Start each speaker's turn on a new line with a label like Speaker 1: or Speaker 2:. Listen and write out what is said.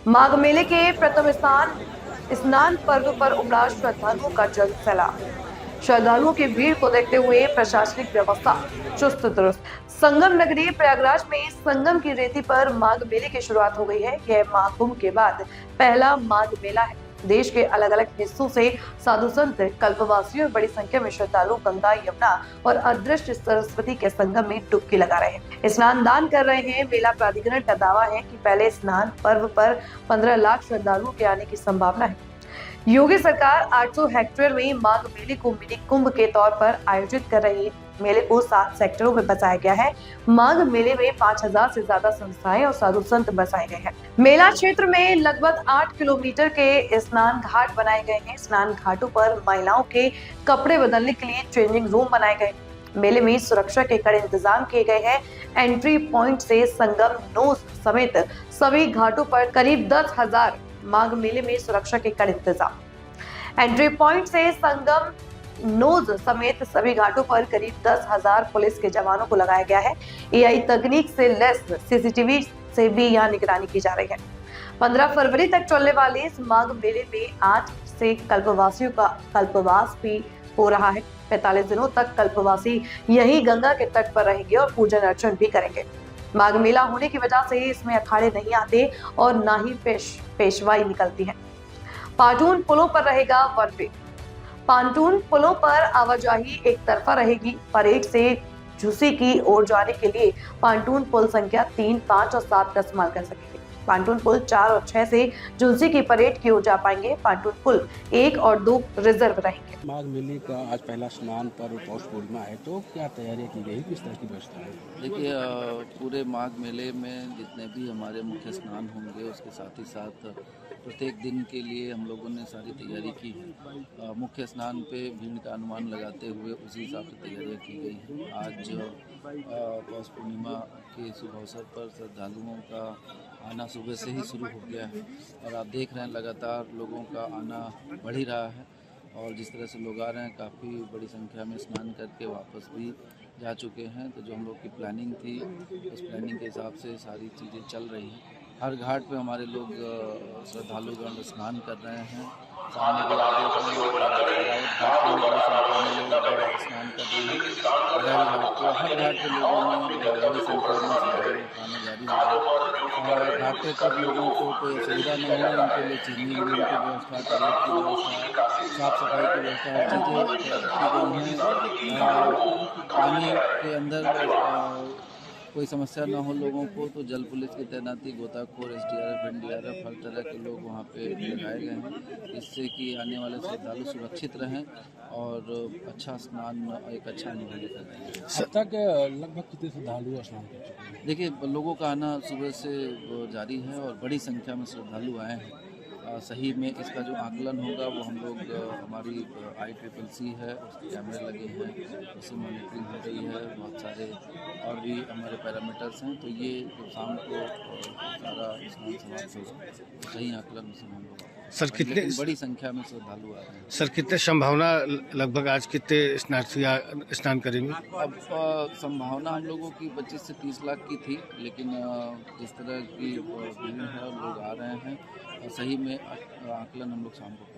Speaker 1: माघ मेले के प्रथम स्नान पर्व पर उमड़ा श्रद्धालुओं का जल सैलाब। श्रद्धालुओं की भीड़ को देखते हुए प्रशासनिक व्यवस्था चुस्त दुरुस्त। संगम नगरी प्रयागराज में संगम की रेती पर माघ मेले की शुरुआत हो गई है। यह महाकुंभ के बाद पहला माघ मेला है। देश के अलग अलग हिस्सों से साधु संत, कल्पवासी और बड़ी संख्या में श्रद्धालु गंगा, यमुना और अदृश्य सरस्वती के संगम में डुबकी लगा रहे हैं, स्नान दान कर रहे हैं। मेला प्राधिकरण का दावा है कि पहले स्नान पर्व पर 15 लाख श्रद्धालुओं के आने की संभावना है। योगी सरकार 800 हेक्टेयर में माघ मेले को मिनी कुंभ के तौर पर आयोजित कर रही है। मेले को 7 सेक्टरों में बसाया गया है। माघ मेले में 5000 से ज्यादा संस्थाएं और साधु संत बसाए गए हैं। मेला क्षेत्र में लगभग 8 किलोमीटर के स्नान घाट बनाए गए हैं। स्नान घाटों पर महिलाओं के कपड़े बदलने के लिए चेंजिंग रूम बनाए गए। मेले में सुरक्षा के कड़े इंतजाम किए गए हैं। एंट्री पॉइंट से संगम नोज समेत सभी घाटों पर करीब 10,000 माघ मेले में सुरक्षा के कड़े इंतजाम। एंट्री पॉइंट से संगम नोज समेत सभी घाटों पर करीब 10,000 पुलिस के जवानों को लगाया गया है। एआई तकनीक से लैस सीसीटीवी से भी यहाँ निगरानी की जा रही है। 15 फरवरी तक चलने वाले इस माघ मेले में आज से कल्पवासियों का कल्पवास भी हो रहा है। 45 दिनों तक कल्पवासी यही गंगा के तट पर रहेंगे और पूजन अर्चन भी करेंगे। माघ मेला होने की वजह से इसमें अखाड़े नहीं आते और ना ही पेशवाई निकलती है। पाटून पुलों पर रहेगा वन वे। पाटून पुलों पर आवाजाही एक तरफा रहेगी। परेड से झुसी की ओर जाने के लिए पाटून पुल संख्या 3, 5 और 7 का इस्तेमाल कर सकेंगे। पाटून पुल 4 और 6 से झुसी की परेड की ओर जा पाएंगे। पाटून पुल 1 और 2 रिजर्व रहेंगे।
Speaker 2: माघ मेले का आज पहला स्नान पर्व पौष पूर्णिमा है, तो क्या तैयारियां की गई, किस तरह की व्यवस्था है?
Speaker 3: देखिए, पूरे माघ मेले में जितने भी हमारे मुख्य स्नान होंगे उसके साथ ही साथ प्रत्येक दिन के लिए हम लोगों ने सारी तैयारी की है। मुख्य स्नान पे भीड़ का अनुमान लगाते हुए उसी हिसाब से तैयारियां की गई हैं। आज पौष पूर्णिमा के शुभ अवसर पर श्रद्धालुओं का आना सुबह से ही शुरू हो गया है और आप देख रहे हैं लगातार लोगों का आना बढ़ ही रहा है। और जिस तरह से लोग आ रहे हैं, काफ़ी बड़ी संख्या में स्नान करके वापस भी जा चुके हैं। तो जो हम लोग की प्लानिंग थी उस प्लानिंग के हिसाब से सारी चीज़ें चल रही हैं। हर घाट पे हमारे लोग श्रद्धालुगण स्नान कर रहे हैं। सामने भी आप देख रहे हैं घाट पे बड़ी संख्या में लोग स्नान कर रहे हैं। घाट पे हर घाट पे लोगों ने बड़ी संख्या में श्रद्धालु आना जारी हो गया और घाट पे तब लोगों को कोई असुविधा न हो उनके लिए चेंजिंग रूम की व्यवस्था, टॉयलेट की व्यवस्था, साफ सफाई की व्यवस्था, हर चीज़ें की गई हैं। पानी के अंदर कोई समस्या ना हो लोगों को, तो जल पुलिस की तैनाती, गोताखोर, एसडीआरएफ, एनडीआरएफ, हर तरह के लोग वहाँ पे लगाए गए हैं, इससे कि आने वाले श्रद्धालु सुरक्षित रहें और अच्छा स्नान, एक अच्छा अनुभव लेकर जाएं।
Speaker 2: अब तक लगभग कितने श्रद्धालु स्नान कर चुके हैं?
Speaker 3: देखिए, लोगों का आना सुबह से जारी है और बड़ी संख्या में श्रद्धालु आए हैं। सही में इसका जो आकलन होगा वो हम लोग हमारी ICCC है, उसके कैमरे लगे हैं, उससे मॉनिटरिंग हो रही है। बहुत सारे और भी हमारे पैरामीटर्स हैं, तो ये जो शाम को सारा स्नान समाप्त होगा तो सही आकलन से हम लोग
Speaker 2: सर कितने
Speaker 3: बड़ी संख्या में श्रद्धालु आ रहे हैं।
Speaker 2: सर कितने संभावना लगभग आज कितने स्नार्थी स्नान करेंगे?
Speaker 3: अब संभावना हम लोगों की 25 से 30 लाख की थी, लेकिन जिस तरह की भीड़ है लोग आ रहे हैं, सही में आकलन हम लोग शाम को